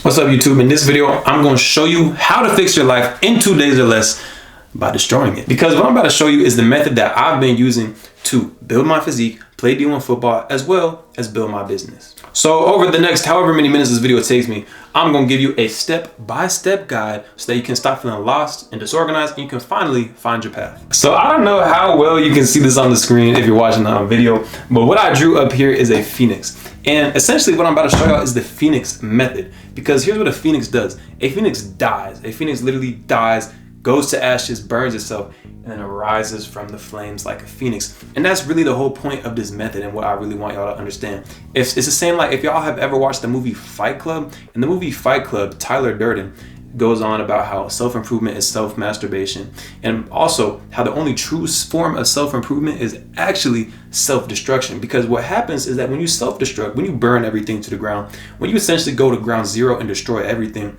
What's up, YouTube? In this video, I'm going to show you how to fix your life in 2 days or less by destroying it. Because what I'm about to show you is the method that I've been using to build my physique, play D1 football, as well as build my business. So over the next however many minutes this video takes me, I'm going to give you a step-by-step guide so that you can stop feeling lost and disorganized and you can finally find your path. So I don't know how well you can see this on the screen if you're watching the video, but what I drew up here is a phoenix. And essentially what I'm about to show you is the phoenix method, because here's what a phoenix does. A phoenix dies. A phoenix literally dies, goes to ashes, burns itself, and then arises from the flames like a phoenix. And that's really the whole point of this method and what I really want y'all to understand. It's the same like if y'all have ever watched the movie Fight Club. In the movie Fight Club, Tyler Durden goes on about how self-improvement is self-masturbation, and also how the only true form of self-improvement is actually self-destruction. Because what happens is that when you self-destruct, when you burn everything to the ground, when you essentially go to ground zero and destroy everything,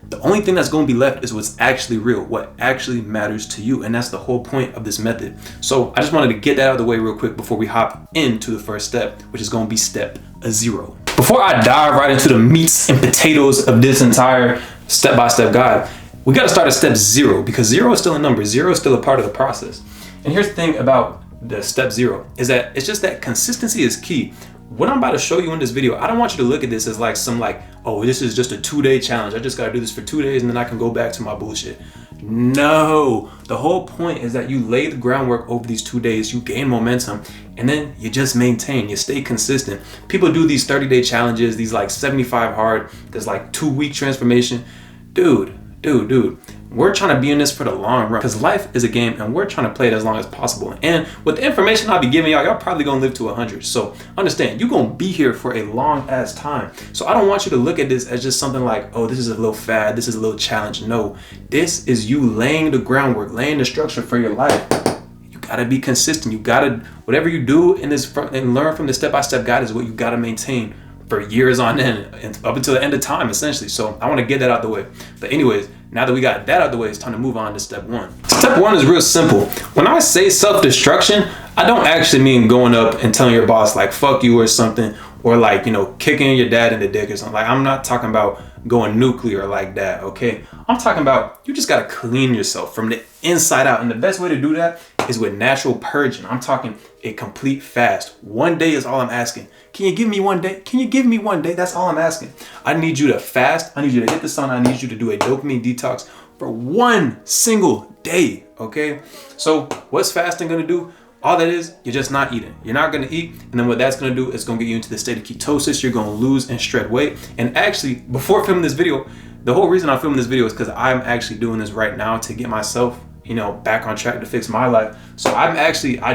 the only thing that's going to be left is what's actually real, what actually matters to you. And that's the whole point of this method. So I just wanted to get that out of the way real quick before we hop into the first step, which is going to be step 0. Before I dive right into the meats and potatoes of this entire step-by-step guide, we got to start at step 0, because 0 is still a number. 0 is still a part of the process. And here's the thing about the step 0 is that it's just that consistency is key. What I'm about to show you in this video, I don't want you to look at this as like oh, this is just a 2-day challenge. I just got to do this for 2 days and then I can go back to my bullshit. No, the whole point is that you lay the groundwork over these 2 days, you gain momentum, and then you just maintain, you stay consistent. People do these 30-day challenges, these like 75 hard, there's like 2-week transformation. Dude, we're trying to be in this for the long run, because life is a game and we're trying to play it as long as possible. And with the information I'll be giving y'all probably gonna live to 100. So understand, you're gonna be here for a long ass time. So I don't want you to look at this as just something like, oh, this is a little fad, this is a little challenge. No, this is you laying the groundwork, laying the structure for your life. You gotta be consistent. You gotta, whatever you do in this and learn from the step-by-step guide is what you gotta maintain for years on end, and up until the end of time, essentially. So I want to get that out the way. But anyways, now that we got that out the way, it's time to move on to step 1. Step 1 is real simple. When I say self-destruction, I don't actually mean going up and telling your boss like fuck you or something, or like, you know, kicking your dad in the dick or something. Like, I'm not talking about going nuclear like that, okay? I'm talking about you just gotta clean yourself from the inside out, and the best way to do that is with natural purging. I'm talking a complete fast. 1 day is all I'm asking. Can you give me 1 day? Can you give me 1 day? That's all I'm asking. I need you to fast. I need you to hit the sun. I need you to do a dopamine detox for 1 single day, okay? So what's fasting gonna do? All that is, you're just not eating. You're not gonna eat, and then what that's gonna do is gonna get you into the state of ketosis. You're gonna lose and shred weight. And actually, before filming this video, the whole reason I'm filming this video is because I'm actually doing this right now to get myself, you know, back on track to fix my life. So I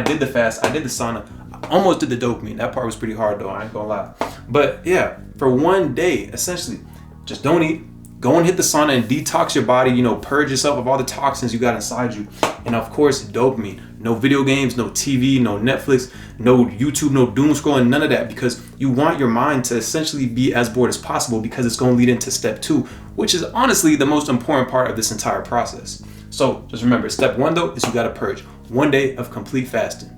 did the fast, I did the sauna, I almost did the dopamine. That part was pretty hard though, I ain't gonna lie. But yeah, for 1 day, essentially, just don't eat. Go and hit the sauna and detox your body, you know, purge yourself of all the toxins you got inside you. And of course, dopamine. No video games, no TV, no Netflix, no YouTube, no doom scrolling, none of that, because you want your mind to essentially be as bored as possible, because it's going to lead into step 2, which is honestly the most important part of this entire process. So just remember, step 1 though is you got to purge. 1 day of complete fasting,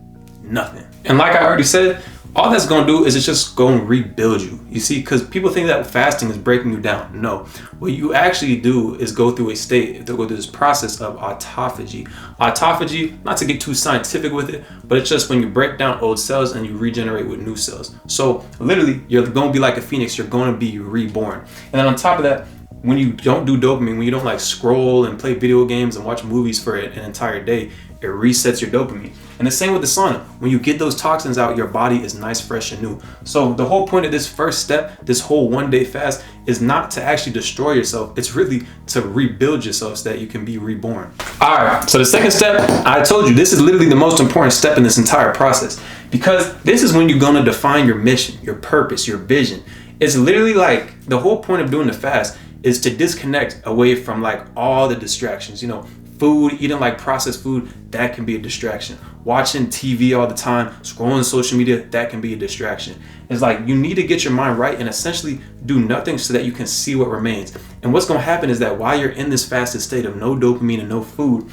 nothing. And like I already said, all that's going to do is it's just going to rebuild you. You see, because people think that fasting is breaking you down. No, what you actually do is go through a state, to go through this process of autophagy. Autophagy, not to get too scientific with it, but it's just when you break down old cells and you regenerate with new cells. So literally, you're going to be like a phoenix. You're going to be reborn. And then on top of that, when you don't do dopamine, when you don't like scroll and play video games and watch movies for an entire day, it resets your dopamine. And the same with the sauna. When you get those toxins out, your body is nice, fresh, and new. So the whole point of this first step, this whole 1 day fast, is not to actually destroy yourself. It's really to rebuild yourself so that you can be reborn. All right, so the second step, I told you, this is literally the most important step in this entire process, because this is when you're gonna define your mission, your purpose, your vision. It's literally like the whole point of doing the fast is to disconnect away from like all the distractions. You know, food, eating like processed food, that can be a distraction. Watching TV all the time, scrolling social media, that can be a distraction. It's like you need to get your mind right and essentially do nothing so that you can see what remains. And what's going to happen is that while you're in this fasted state of no dopamine and no food,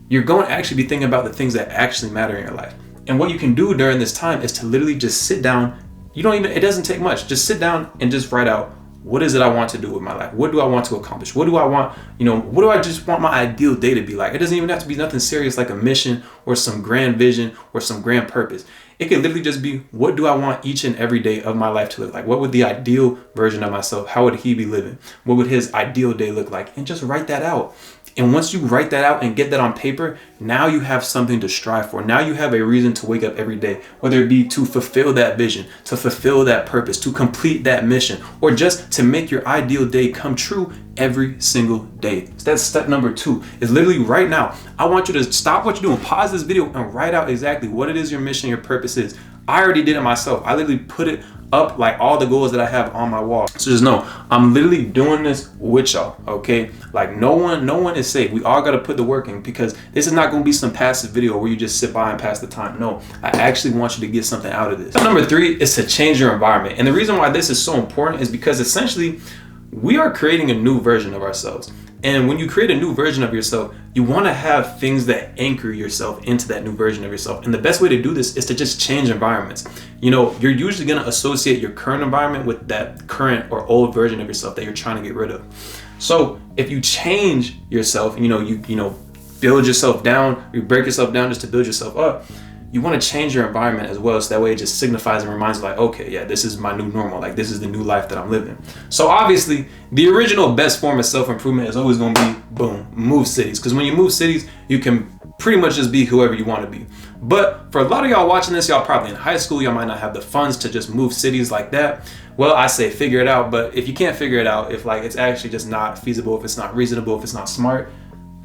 you're going to actually be thinking about the things that actually matter in your life. And what you can do during this time is to literally just sit down. It doesn't take much. Just sit down and just write out what is it I want to do with my life? What do I want to accomplish? What do I want, what do I just want my ideal day to be like? It doesn't even have to be nothing serious like a mission or some grand vision or some grand purpose. It could literally just be, what do I want each and every day of my life to look like? What would the ideal version of myself, how would he be living? What would his ideal day look like? And just write that out. And once you write that out and get that on paper, now you have something to strive for. Now you have a reason to wake up every day, whether it be to fulfill that vision, to fulfill that purpose, to complete that mission, or just to make your ideal day come true every single day. So that's step number 2, is literally right now. I want you to stop what you're doing, pause this video, and write out exactly what it is your mission, your purpose is. I already did it myself. I literally put it up, like all the goals that I have on my wall. So just know, I'm literally doing this with y'all, okay? Like no one is safe. We all gotta put the work in, because this is not gonna be some passive video where you just sit by and pass the time. No, I actually want you to get something out of this. Number 3 is to change your environment. And the reason why this is so important is because essentially we are creating a new version of ourselves. And when you create a new version of yourself, you want to have things that anchor yourself into that new version of yourself. And the best way to do this is to just change environments. You're usually going to associate your current environment with that current or old version of yourself that you're trying to get rid of. So if you change yourself, you build yourself down, you break yourself down just to build yourself up, you want to change your environment as well, so that way it just signifies and reminds you, like, okay, yeah, this is my new normal, like this is the new life that I'm living. So obviously the original best form of self-improvement is always going to be, boom, move cities, because when you move cities, you can pretty much just be whoever you want to be. But for a lot of y'all watching this, y'all probably in high school, y'all might not have the funds to just move cities like that. Well, I say figure it out, but if you can't figure it out, if like it's actually just not feasible, if it's not reasonable, if it's not smart,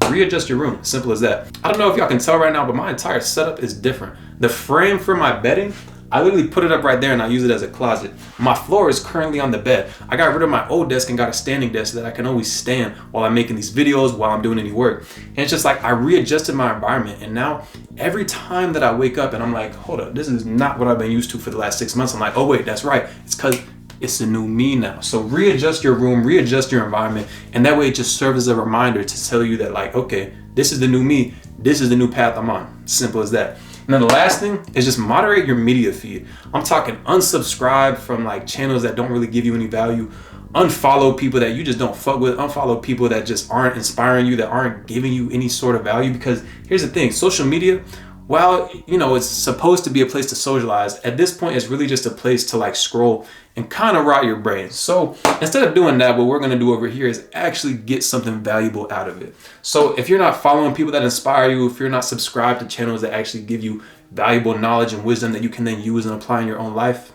readjust your room. Simple as that. I don't know if y'all can tell right now, but my entire setup is different. The frame for my bedding, I literally put it up right there and I use it as a closet. My floor is currently on the bed. I got rid of my old desk and got a standing desk so that I can always stand while I'm making these videos, while I'm doing any work. And it's just like I readjusted my environment, and now every time that I wake up and I'm like, hold up, this is not what I've been used to for the last 6 months, I'm like, oh wait, that's right. It's because it's a new me now. So readjust your room, readjust your environment, and that way it just serves as a reminder to tell you that, like, okay, this is the new me, this is the new path I'm on. Simple as that. And then the last thing is just moderate your media feed. I'm talking unsubscribe from like channels that don't really give you any value. Unfollow people that you just don't fuck with. Unfollow people that just aren't inspiring you, that aren't giving you any sort of value. Because here's the thing, social media, while it's supposed to be a place to socialize, at this point it's really just a place to like scroll and kind of rot your brain. So instead of doing that, what we're gonna do over here is actually get something valuable out of it. So if you're not following people that inspire you, if you're not subscribed to channels that actually give you valuable knowledge and wisdom that you can then use and apply in your own life,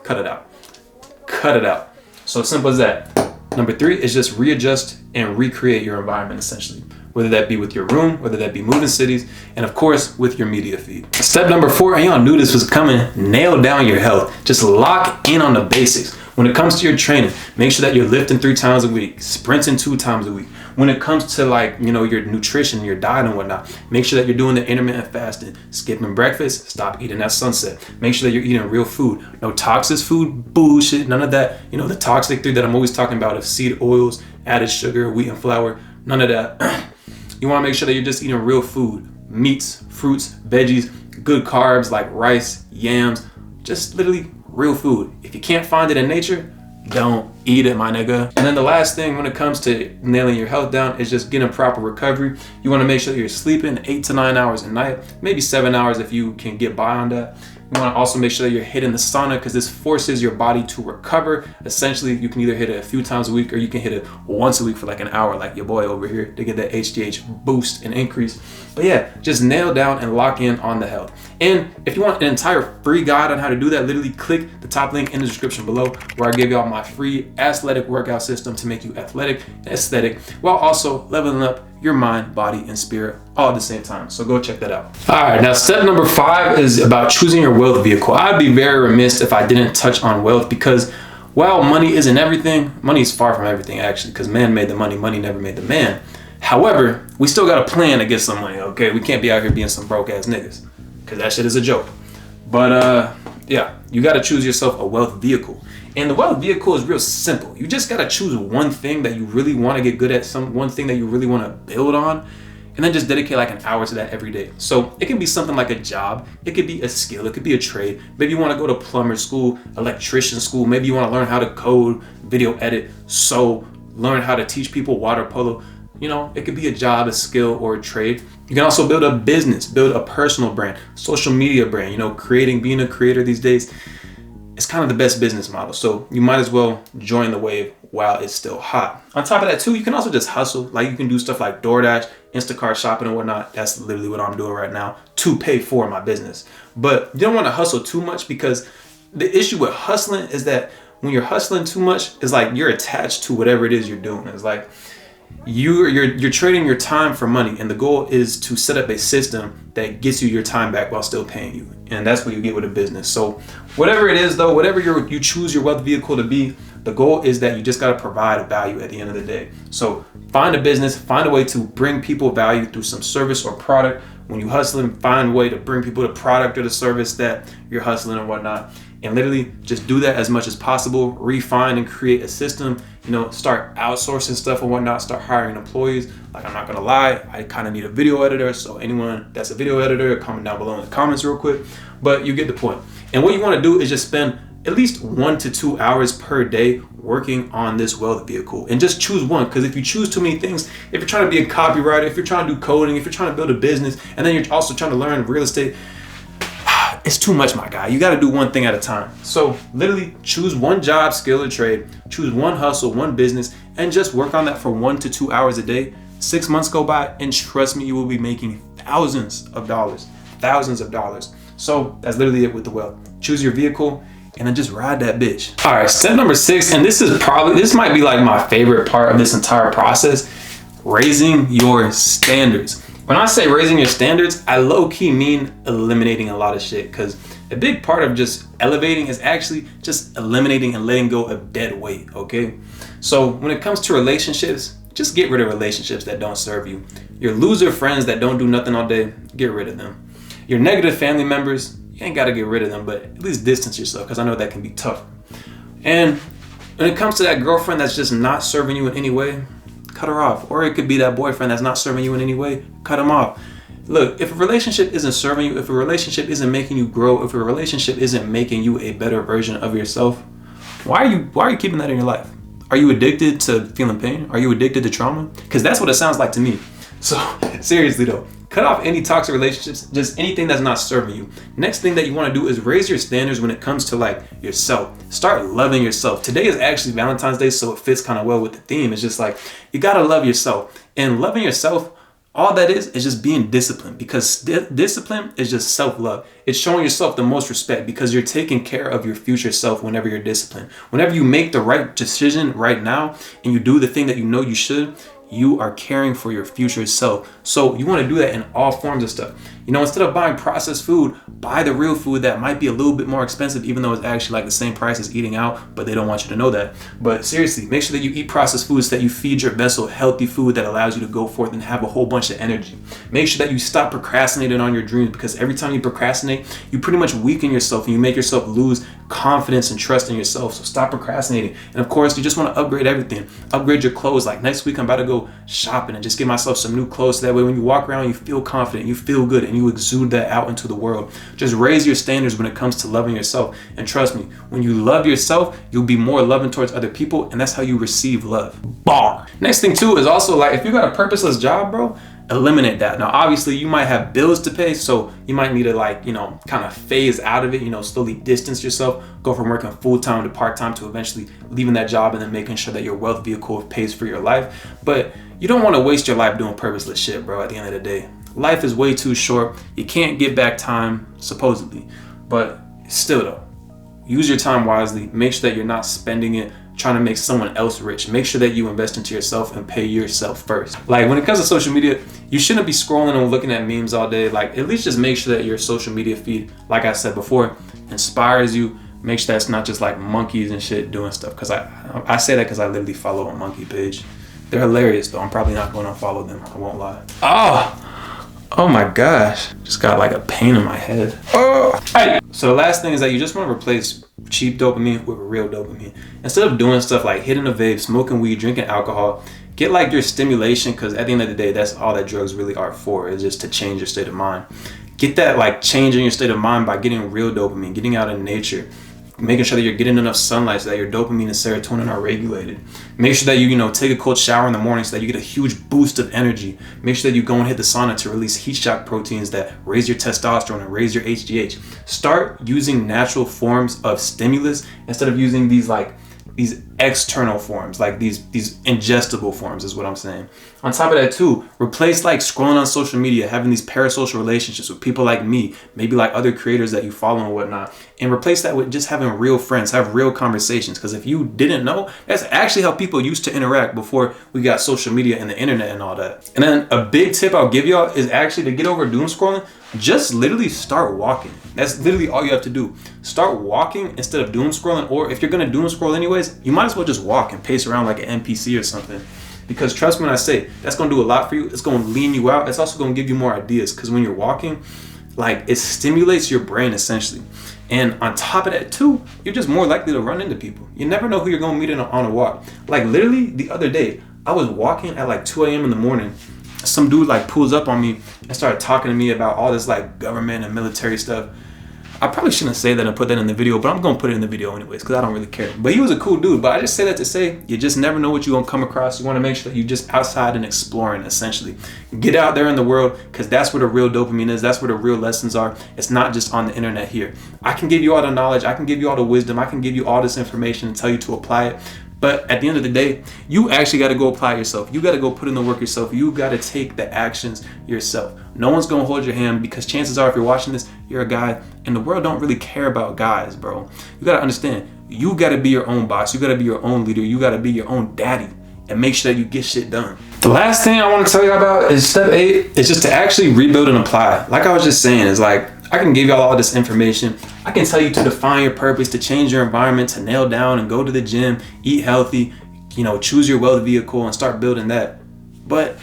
cut it out. Cut it out. So simple as that. Number 3 is just readjust and recreate your environment, essentially. Whether that be with your room, whether that be moving cities, and of course, with your media feed. Step number 4, and y'all knew this was coming, nail down your health. Just lock in on the basics. When it comes to your training, make sure that you're lifting 3 times a week, sprinting 2 times a week. When it comes to like, your nutrition, your diet and whatnot, make sure that you're doing the intermittent fasting, skipping breakfast, stop eating at sunset. Make sure that you're eating real food. No toxic food, bullshit, none of that. The toxic thing that I'm always talking about of seed oils, added sugar, wheat and flour, none of that. You want to make sure that you're just eating real food, meats, fruits, veggies, good carbs like rice, yams, just literally real food. If you can't find it in nature, don't eat it, my nigga. And then the last thing when it comes to nailing your health down is just getting proper recovery. You want to make sure that you're sleeping 8 to 9 hours a night, maybe 7 hours if you can get by on that. You want to also make sure that you're hitting the sauna, because this forces your body to recover. Essentially, you can either hit it a few times a week or you can hit it once a week for like an hour, like your boy over here, to get that HGH boost and increase. But yeah, just nail down and lock in on the health. And if you want an entire free guide on how to do that, literally click the top link in the description below, where I give y'all my free athletic workout system to make you athletic and aesthetic, while also leveling up your mind, body, and spirit all at the same time. So go check that out. All right, now step number 5 is about choosing your wealth vehicle. I'd be very remiss if I didn't touch on wealth, because while money isn't everything, money is far from everything actually, because man made the money, money never made the man. However, we still got a plan to get some money, okay? We can't be out here being some broke ass niggas, because that shit is a joke. But yeah, you got to choose yourself a wealth vehicle. And the wealth vehicle is real simple. You just got to choose one thing that you really want to get good at, one thing that you really want to build on. and then just dedicate like an hour to that every day. So it can be something like a job, it could be a skill, it could be a trade. Maybe you want to go to plumber school, electrician school, maybe you want to learn how to code, video edit, sew, learn how to teach people water polo. You know, it could be a job, a skill, or a trade. You can also build a business, build a personal brand, social media brand. You know, being a creator these days, it's kind of the best business model. So you might as well join the wave while it's still hot. On top of that too, you can also just hustle. Like you can do stuff like DoorDash, Instacart shopping and whatnot. That's literally what I'm doing right now to pay for my business. But you don't want to hustle too much, because the issue with hustling is that when you're hustling too much, it's like you're attached to whatever it is you're doing. It's like you're trading your time for money, and the goal is to set up a system that gets you your time back while still paying you. And that's what you get with a business. So whatever it is though, whatever you choose your wealth vehicle to be, the goal is that you just got to provide value at the end of the day. So find a business, find a way to bring people value through some service or product. When you hustling, find a way to bring people the product or the service that you're hustling and whatnot. And literally just do that as much as possible. Refine and create a system. You know, start outsourcing stuff and whatnot. Start hiring employees. Like, I'm not gonna lie, I kind of need a video editor. So anyone that's a video editor, comment down below in the comments real quick. But you get the point. And what you want to do is just spend at least 1 to 2 hours per day working on this wealth vehicle, and just choose one. Because if you choose too many things, if you're trying to be a copywriter, if you're trying to do coding, if you're trying to build a business, and then you're also trying to learn real estate, it's too much, my guy. You got to do one thing at a time. So literally choose one job, skill, or trade, choose one hustle, one business, and just work on that for 1 to 2 hours a day. 6 months go by, and trust me, you will be making thousands of dollars. So that's literally it with the wealth. Choose your vehicle and then just ride that bitch. All right, step number 6, and this might be like my favorite part of this entire process: raising your standards. When I say raising your standards, I low-key mean eliminating a lot of shit, because a big part of just elevating is actually just eliminating and letting go of dead weight, okay? So when it comes to relationships, just get rid of relationships that don't serve you. Your loser friends that don't do nothing all day, get rid of them. Your negative family members, you ain't gotta get rid of them, but at least distance yourself, because I know that can be tough. And when it comes to that girlfriend that's just not serving you in any way, cut her off. Or it could be that boyfriend that's not serving you in any way, cut him off. Look, if a relationship isn't serving you, if a relationship isn't making you grow, if a relationship isn't making you a better version of yourself, why are you keeping that in your life? Are you addicted to feeling pain? Are you addicted to trauma? Because that's what it sounds like to me. So seriously though, cut off any toxic relationships, just anything that's not serving you. Next thing that you want to do is raise your standards when it comes to like yourself. Start loving yourself. Today is actually Valentine's Day, so it fits kind of well with the theme. It's just like, you got to love yourself. And loving yourself, all that is just being disciplined, because discipline is just self-love. It's showing yourself the most respect, because you're taking care of your future self whenever you're disciplined. Whenever you make the right decision right now and you do the thing that you know you should, you are caring for your future self. So you want to do that in all forms of stuff. You know, instead of buying processed food, buy the real food that might be a little bit more expensive, even though it's actually like the same price as eating out, but they don't want you to know that. But seriously, make sure that you eat processed foods, that you feed your vessel healthy food that allows you to go forth and have a whole bunch of energy. Make sure that you stop procrastinating on your dreams, because every time you procrastinate, you pretty much weaken yourself and you make yourself lose confidence and trust in yourself. So stop procrastinating. And of course, you just want to upgrade everything. Upgrade your clothes. Like next week, I'm about to go shopping and just get myself some new clothes, so that way when you walk around, you feel confident, you feel good, and you exude that out into the world. Just raise your standards when it comes to loving yourself. And trust me, when you love yourself, you'll be more loving towards other people, and that's how you receive love. Bar. Next thing too is also, like, if you got a purposeless job, bro, eliminate that. Now obviously you might have bills to pay, so you might need to, like, you know, kind of phase out of it, you know, slowly distance yourself, go from working full-time to part-time to eventually leaving that job and then making sure that your wealth vehicle pays for your life. But you don't want to waste your life doing purposeless shit, bro. At the end of the day, life is way too short. You can't get back time, supposedly, but still though, use your time wisely. Make sure that you're not spending it trying to make someone else rich. Make sure that you invest into yourself and pay yourself first. Like when it comes to social media, you shouldn't be scrolling and looking at memes all day. Like at least just make sure that your social media feed, like I said before, inspires you. Make sure that's not just like monkeys and shit doing stuff. Cause I say that because I literally follow a monkey page. They're hilarious though. I'm probably not going to follow them. I won't lie. Oh my gosh. Just got like a pain in my head. Oh. Right. So the last thing is that you just want to replace cheap dopamine with real dopamine. Instead of doing stuff like hitting a vape, smoking weed, drinking alcohol, get like your stimulation, because at the end of the day, that's all that drugs really are for, is just to change your state of mind. Get that like change in your state of mind by getting real dopamine, getting out in nature, making sure that you're getting enough sunlight so that your dopamine and serotonin are regulated. Make sure that you take a cold shower in the morning so that you get a huge boost of energy. Make sure that you go and hit the sauna to release heat shock proteins that raise your testosterone and raise your HGH. Start using natural forms of stimulus instead of using these external forms, like these ingestible forms is what I'm saying. On top of that too, replace like scrolling on social media, having these parasocial relationships with people like me, maybe like other creators that you follow and whatnot, and replace that with just having real friends, have real conversations. Because if you didn't know, that's actually how people used to interact before we got social media and the internet and all that. And then a big tip I'll give y'all is actually to get over doom scrolling, just literally start walking. That's literally all you have to do. Start walking instead of doom scrolling, or if you're gonna doom scroll anyways, you might as well just walk and pace around like an NPC or something. Because trust me when I say, that's gonna do a lot for you. It's gonna lean you out. It's also gonna give you more ideas, because when you're walking, like, it stimulates your brain essentially. And on top of that too, you're just more likely to run into people. You never know who you're gonna meet on a walk. Like literally the other day, I was walking at like 2 a.m. in the morning. Some dude like pulls up on me and started talking to me about all this like government and military stuff. I probably shouldn't say that and put that in the video, but I'm gonna put it in the video anyways because I don't really care. But he was a cool dude. But I just say that to say, you just never know what you're gonna come across. You want to make sure that you're just outside and exploring, essentially. Get out there in the world, because that's where the real dopamine is. That's where the real lessons are. It's not just on the internet here. I can give you all the knowledge. I can give you all the wisdom. I can give you all this information and tell you to apply it. But at the end of the day, you actually got to go apply yourself. You got to go put in the work yourself. You got to take the actions yourself. No one's going to hold your hand, because chances are if you're watching this, you're a guy, and the world don't really care about guys, bro. You got to understand, you got to be your own boss. You got to be your own leader. You got to be your own daddy and make sure that you get shit done. The last thing I want to tell you about is step 8 is just to actually rebuild and apply. Like I was just saying, is like, I can give y'all all this information. I can tell you to define your purpose, to change your environment, to nail down and go to the gym, eat healthy, choose your wealth vehicle and start building that. But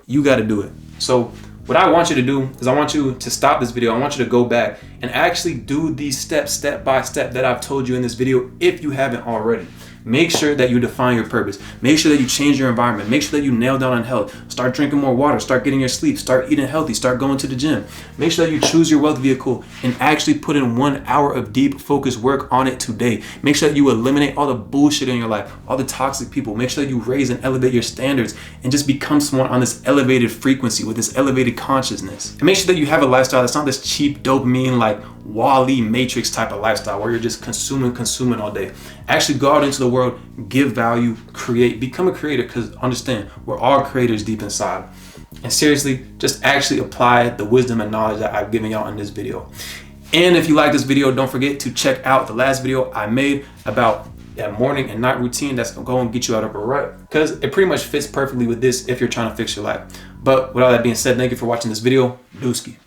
you got to do it. So what I want you to do is I want you to stop this video. I want you to go back and actually do these steps step by step that I've told you in this video if you haven't already. Make sure that you define your purpose. Make sure that you change your environment. Make sure that you nail down on health. Start drinking more water. Start getting your sleep. Start eating healthy. Start going to the gym. Make sure that you choose your wealth vehicle and actually put in 1 hour of deep focused work on it today. Make sure that you eliminate all the bullshit in your life, all the toxic people. Make sure that you raise and elevate your standards and just become someone on this elevated frequency with this elevated consciousness. And make sure that you have a lifestyle that's not this cheap dopamine, like Wall-E Matrix type of lifestyle where you're just consuming all day. Actually go out into the world, give value, create, become a creator, because understand, we're all creators deep inside. And seriously, just actually apply the wisdom and knowledge that I've given y'all in this video. And if you like this video, don't forget to check out the last video I made about that morning and night routine that's gonna go and get you out of a rut, because it pretty much fits perfectly with this if you're trying to fix your life. But with all that being said, thank you for watching this video. Dooski.